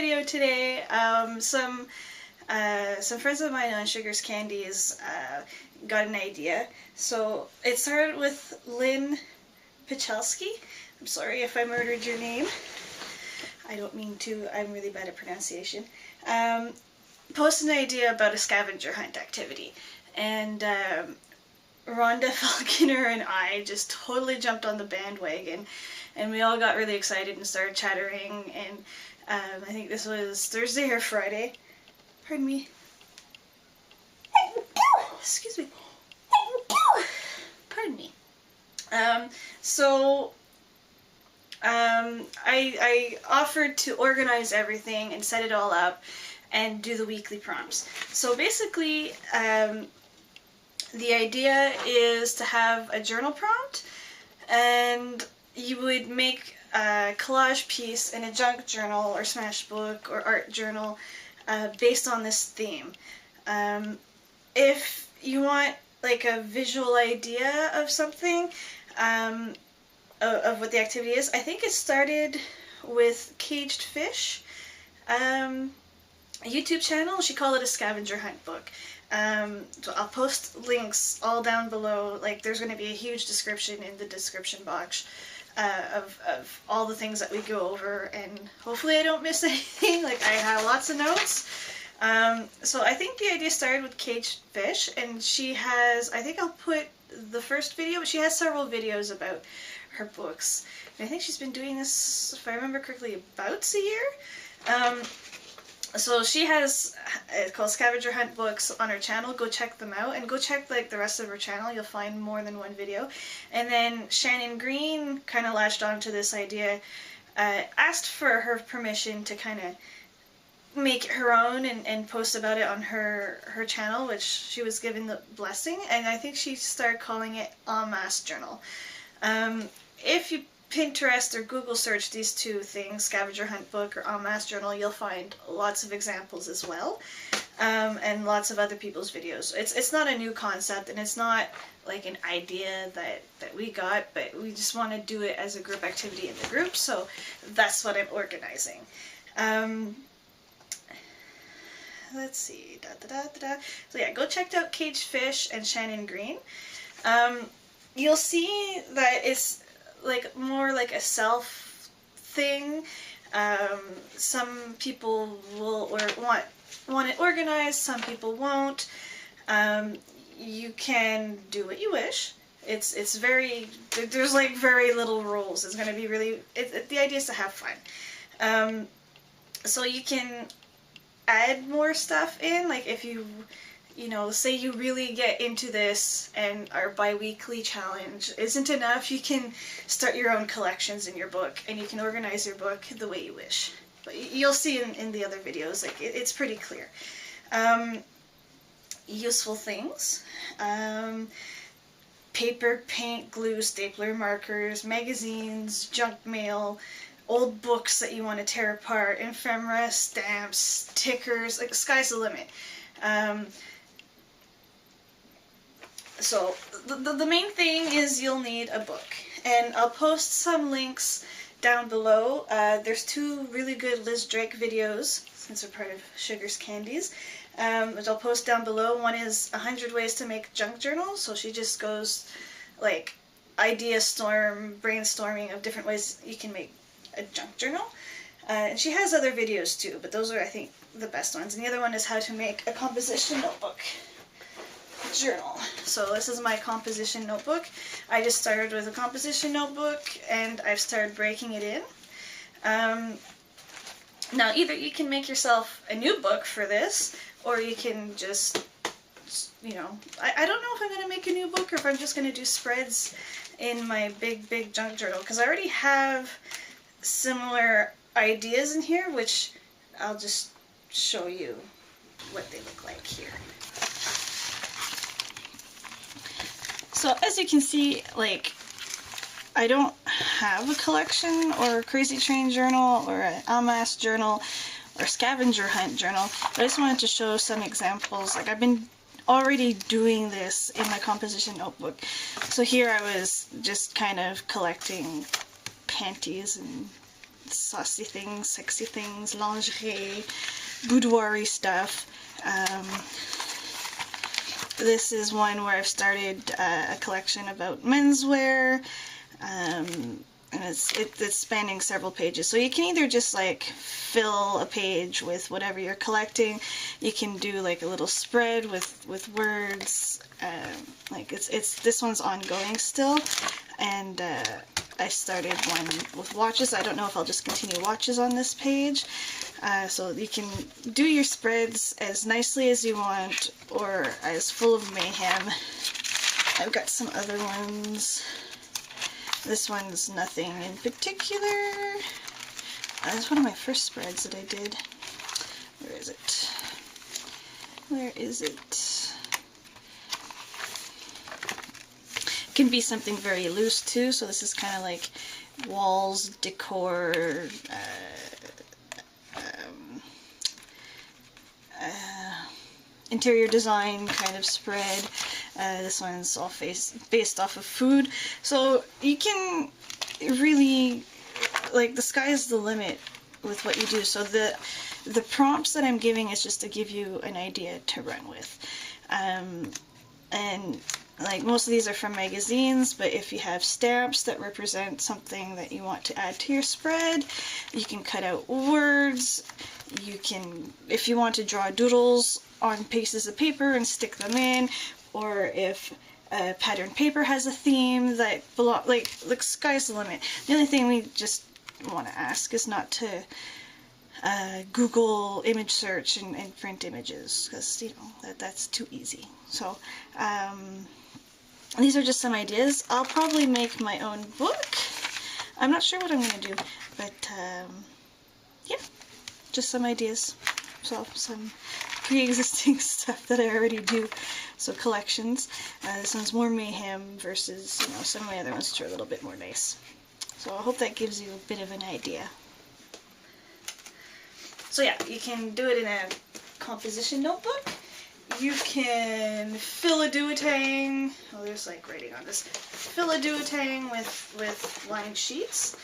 video today. Some friends of mine on Sugar's Candies got an idea. So it started with Lynn Pichalsky. I'm sorry if I murdered your name. I don't mean to. I'm really bad at pronunciation. Posted an idea about a scavenger hunt activity, and Rhonda, Falconer, and I just totally jumped on the bandwagon, and we all got really excited and started chattering, and I think this was Thursday or Friday. Pardon me. Excuse me. Pardon me. I offered to organize everything and set it all up and do the weekly prompts. So basically, the idea is to have a journal prompt, and you would make a collage piece in a junk journal or smashbook or art journal based on this theme. If you want like a visual idea of something, of what the activity is, I think it started with Caged Fish, a YouTube channel. She called it a scavenger hunt book. So I'll post links all down below. Like, there's going to be a huge description in the description box of all the things that we go over, and hopefully I don't miss anything. Like, I have lots of notes. So I think the idea started with Caged Fish, and she has, I think I'll put the first video, but she has several videos about her books. And I think she's been doing this, if I remember correctly, about a year. So she has, it's called Scavenger Hunt Books on her channel. Go check them out, and go check like the rest of her channel. You'll find more than one video. And then Shannon Green kind of latched onto this idea, asked for her permission to kind of make it her own and post about it on her channel, which she was given the blessing, and I think she started calling it Masse Journal. If you Pinterest or Google search these two things, Scavenger Hunt Book or Masse Journal, you'll find lots of examples as well, and lots of other people's videos. It's not a new concept, and it's not like an idea that we got, but we just want to do it as a group activity in the group, so that's what I'm organizing. Let's see, So yeah, go check out Caged Fish and Shannon Green. You'll see that it's like more like a self thing. Some people will want it organized, some people won't. You can do what you wish. It's very, there's like very little rules. It's going to be really, the idea is to have fun. So you can add more stuff in, like if you know, say you really get into this and our bi-weekly challenge isn't enough, you can start your own collections in your book, and you can organize your book the way you wish. But you'll see in the other videos, like it's pretty clear. Useful things. Paper, paint, glue, stapler, markers, magazines, junk mail, old books that you want to tear apart, ephemera, stamps, stickers, like sky's the limit. So the main thing is you'll need a book, and I'll post some links down below. There's two really good Liz Drake videos, since they're part of Sugar's Candies, which I'll post down below. One is 100 ways to make junk journals, so she just goes like idea storm, brainstorming of different ways you can make a junk journal. And she has other videos too, but those are, I think, the best ones. And the other one is how to make a composition notebook journal. So this is my composition notebook. I just started with a composition notebook, and I've started breaking it in. Now either you can make yourself a new book for this, or you can just, you know, I don't know if I'm going to make a new book or if I'm just going to do spreads in my big junk journal, because I already have similar ideas in here, which I'll just show you what they look like here. So as you can see, like, I don't have a collection or a crazytrainjournal or a Masse journal or scavenger hunt journal, but I just wanted to show some examples. Like, I've been already doing this in my composition notebook. So here I was just kind of collecting panties and saucy things, sexy things, lingerie, boudoir-y stuff. This is one where I've started a collection about menswear, and it's spanning several pages. So you can either just like fill a page with whatever you're collecting. You can do like a little spread with words. Like this one's ongoing still, and I started one with watches. I don't know if I'll just continue watches on this page. So you can do your spreads as nicely as you want, or as full of mayhem. I've got some other ones. This one's nothing in particular. That's one of my first spreads that I did. Where is it? Where is it? It can be something very loose too, so this is kind of like walls, decor, interior design kind of spread. This one's all based off of food. So you can really, like, the sky's the limit with what you do. So the prompts that I'm giving is just to give you an idea to run with. And like most of these are from magazines, but if you have stamps that represent something that you want to add to your spread, you can cut out words. You can, if you want to draw doodles on pieces of paper and stick them in, or if pattern paper has a theme that belong, like sky's the limit. The only thing we just want to ask is not to Google image search and print images, because you know that's too easy. So these are just some ideas. I'll probably make my own book. I'm not sure what I'm going to do, but yeah, just some ideas. So some pre-existing stuff that I already do. So collections. This one's more mayhem versus, you know, some of my other ones which are a little bit more nice. So I hope that gives you a bit of an idea. So yeah, you can do it in a composition notebook. You can fill a duotang. Oh, there's like writing on this. Fill a duotang with lined sheets.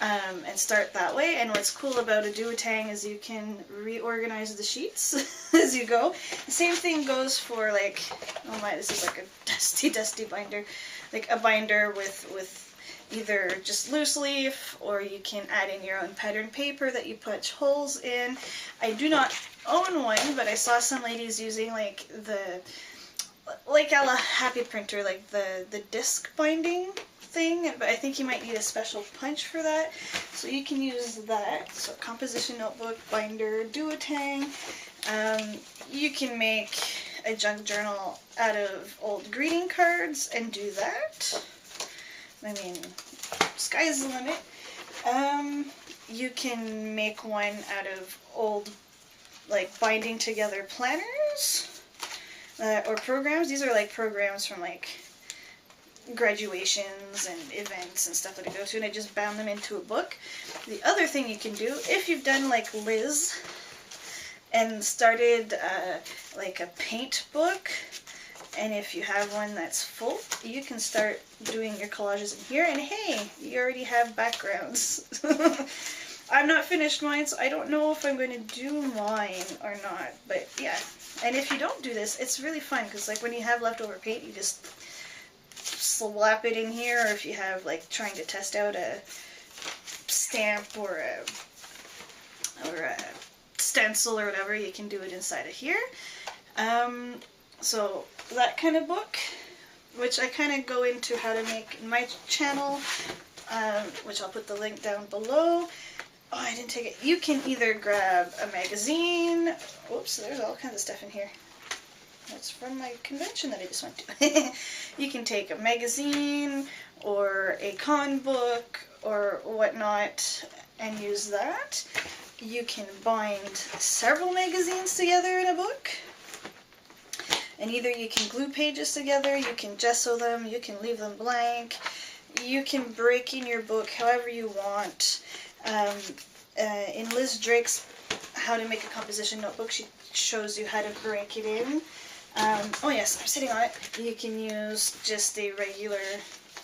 And start that way. And what's cool about a duotang is you can reorganize the sheets as you go. The same thing goes for, like, oh my, this is like a dusty binder. Like a binder with either just loose leaf, or you can add in your own pattern paper that you punch holes in. I do not own one, but I saw some ladies using like a la Happy Printer, like the disc binding thing, but I think you might need a special punch for that, so you can use that. So composition notebook, binder, duotang. You can make a junk journal out of old greeting cards and do that. I mean, sky's the limit. You can make one out of old, like, binding together planners or programs. These are like programs from like graduations and events and stuff that I go to, and I just bound them into a book. The other thing you can do, if you've done like Liz and started like a paint book, and if you have one that's full, you can start doing your collages in here, and hey, you already have backgrounds. I've not finished mine, so I don't know if I'm going to do mine or not, but yeah. And if you don't do this, it's really fun, because like when you have leftover paint, you just slap it in here, or if you have like trying to test out a stamp or a stencil or whatever, you can do it inside of here. So that kind of book, which I kind of go into how to make in my channel, which I'll put the link down below. Oh, I didn't take it. You can either grab a magazine. Oops, there's all kinds of stuff in here. That's from my convention that I just went to. You can take a magazine or a con book or whatnot and use that. You can bind several magazines together in a book. And either you can glue pages together, you can gesso them, you can leave them blank, you can break in your book however you want. In Liz Drake's How to Make a Composition Notebook, she shows you how to break it in. Oh yes, I'm sitting on it. You can use just a regular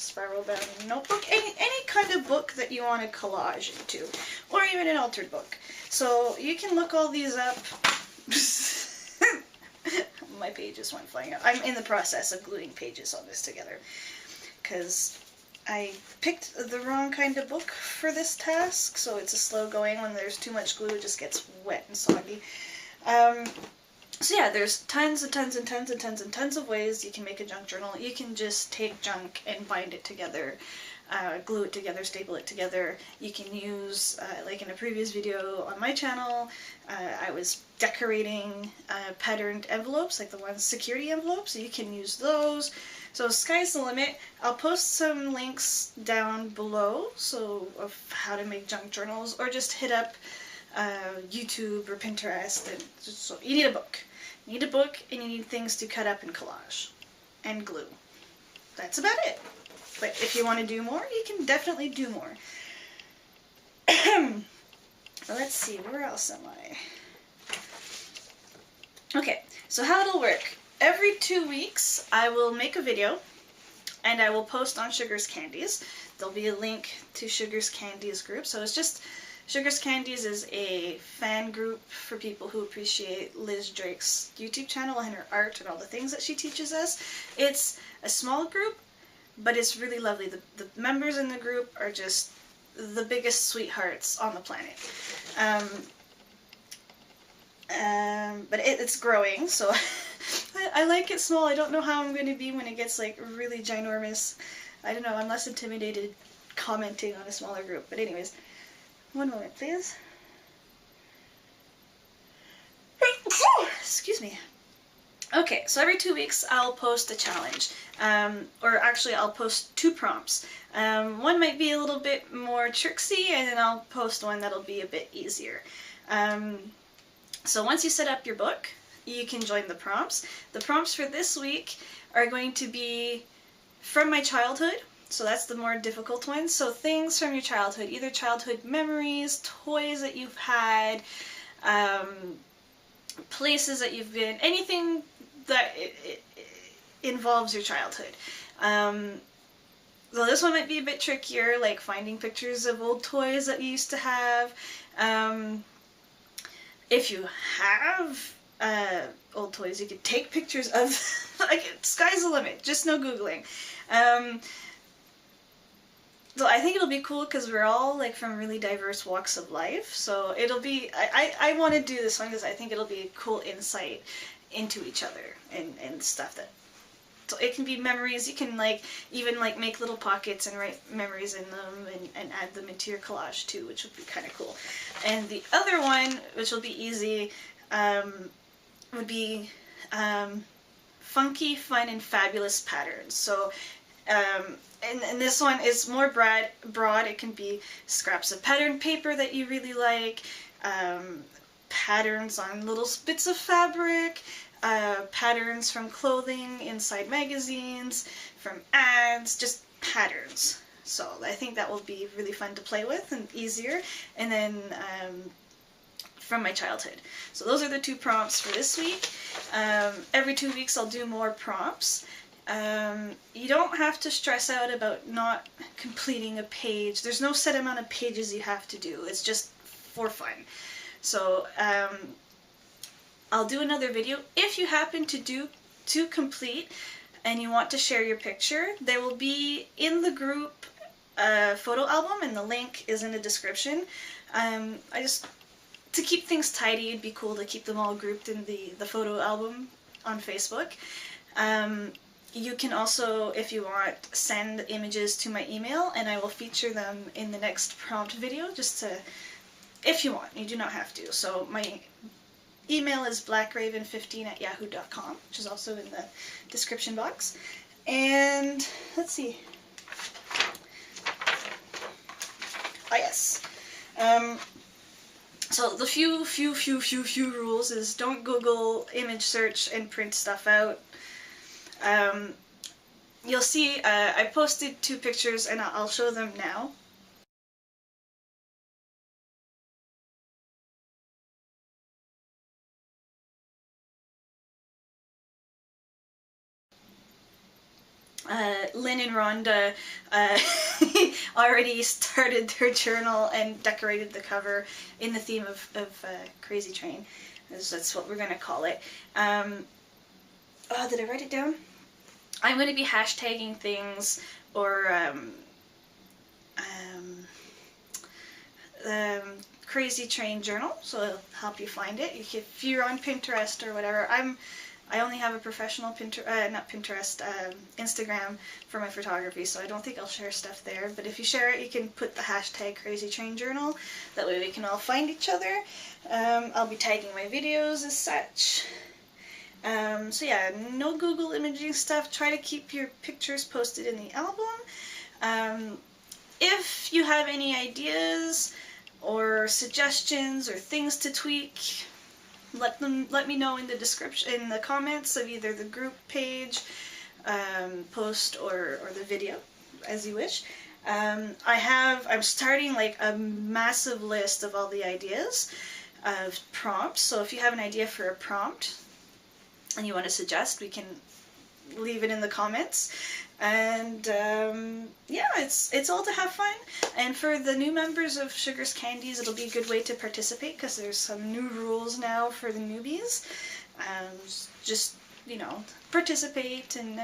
spiral bound notebook, any kind of book that you want to collage into, or even an altered book. So you can look all these up. My pages went flying out. I'm in the process of gluing pages on this together because I picked the wrong kind of book for this task, so it's a slow going. When there's too much glue, it just gets wet and soggy. So yeah, there's tons and tons and tons and tons and tons of ways you can make a junk journal. You can just take junk and bind it together, glue it together, staple it together. You can use, like in a previous video on my channel, I was decorating patterned envelopes, like the ones security envelopes, so you can use those. So sky's the limit. I'll post some links down below so of how to make junk journals, or just hit up YouTube or Pinterest. And so you need a book. You need a book, and you need things to cut up and collage and glue. That's about it. But if you want to do more, you can definitely do more. Let's see, where else am I? Okay, so how it'll work. Every 2 weeks, I will make a video, and I will post on Sugar's Candies. There'll be a link to Sugar's Candies group, so it's just Sugar's Candies is a fan group for people who appreciate Liz Drake's YouTube channel and her art and all the things that she teaches us. It's a small group, but it's really lovely. The members in the group are just the biggest sweethearts on the planet. But it's growing, so I like it small. I don't know how I'm going to be when it gets like really ginormous. I don't know, I'm less intimidated commenting on a smaller group. But anyways, one moment please. Excuse me. Okay, so every 2 weeks I'll post a challenge, or actually I'll post 2 prompts. One might be a little bit more tricksy, and then I'll post one that'll be a bit easier. So once you set up your book, you can join the prompts. The prompts for this week are going to be from my childhood, so that's the more difficult one. So things from your childhood, either childhood memories, toys that you've had, places that you've been, anything that it involves your childhood. So this one might be a bit trickier, like finding pictures of old toys that you used to have. If you have old toys, you could take pictures of, like, sky's the limit, just no Googling. So I think it'll be cool because we're all like from really diverse walks of life, so it'll be, I want to do this one because I think it'll be a cool insight into each other and stuff that, so it can be memories. You can like even like make little pockets and write memories in them and add them into your collage too, which would be kind of cool. And the other one, which will be easy, would be funky, fun, and fabulous patterns. So and this one is more broad. It can be scraps of pattern paper that you really like, patterns on little bits of fabric, patterns from clothing inside magazines, from ads, just patterns. So I think that will be really fun to play with and easier. And then from my childhood. So those are the 2 prompts for this week. Every 2 weeks I'll do more prompts. You don't have to stress out about not completing a page. There's no set amount of pages you have to do. It's just for fun. So I'll do another video. If you happen to complete and you want to share your picture, there will be in the group a photo album, and the link is in the description. To keep things tidy, it'd be cool to keep them all grouped in the photo album on Facebook. You can also, if you want, send images to my email, and I will feature them in the next prompt video, just to, if you want. You do not have to. So my email is blackraven15@yahoo.com, which is also in the description box. And let's see. Oh yes. So the few rules is don't Google image search and print stuff out. You'll see I posted 2 pictures, and I'll show them now. Lynn and Rhonda already started their journal and decorated the cover in the theme of Crazy Train. That's what we're going to call it. Oh, did I write it down? I'm going to be hashtagging things, or Crazy Train Journal, so it'll help you find it. If you're on Pinterest or whatever, I only have a professional Instagram for my photography, so I don't think I'll share stuff there. But if you share it, you can put the hashtag Crazy Train Journal. That way we can all find each other. I'll be tagging my videos as such. So yeah, no Google imaging stuff. Try to keep your pictures posted in the album. If you have any ideas or suggestions or things to tweak, let me know in the description, in the comments of either the group page post or the video, as you wish. I'm starting like a massive list of all the ideas of prompts, so if you have an idea for a prompt and you want to suggest, we can leave it in the comments. And yeah, it's all to have fun. And for the new members of Sugar's Candies, it'll be a good way to participate, because there's some new rules now for the newbies. Just, you know, participate and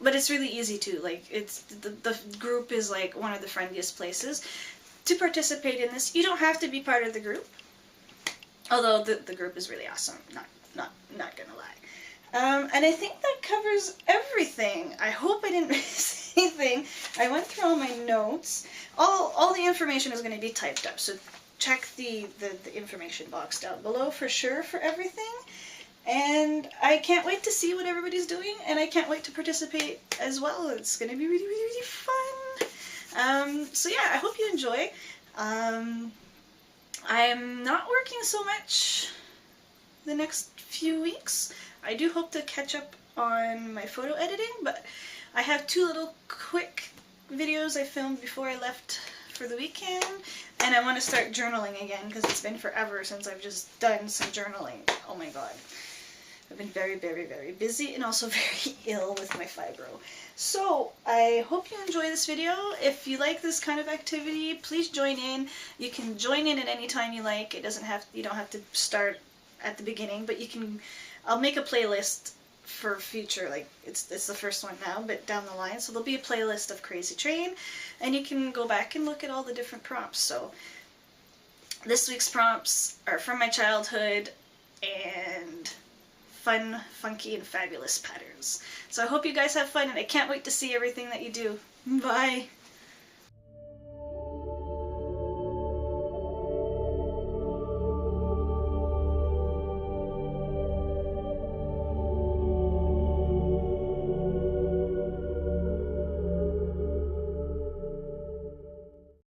but it's really easy too. Like, it's the group is like one of the friendliest places to participate in this. You don't have to be part of the group, although the group is really awesome. Not gonna lie. And I think that covers everything. I hope I didn't miss anything. I went through all my notes. All the information is going to be typed up, so check the information box down below for sure for everything. And I can't wait to see what everybody's doing, and I can't wait to participate as well. It's going to be really, really, really fun. So yeah, I hope you enjoy. I'm not working so much the next few weeks. I do hope to catch up on my photo editing, but I have 2 little quick videos I filmed before I left for the weekend, and I want to start journaling again, because it's been forever since I've just done some journaling. Oh my god. I've been very, very, very busy, and also very ill with my fibro. So, I hope you enjoy this video. If you like this kind of activity, please join in. You can join in at any time you like. You don't have to start at the beginning, but you can. I'll make a playlist for future, like it's the first one now, but down the line, so there'll be a playlist of Crazy Train, and you can go back and look at all the different prompts. So this week's prompts are from my childhood and fun, funky, and fabulous patterns. So I hope you guys have fun, and I can't wait to see everything that you do. Bye!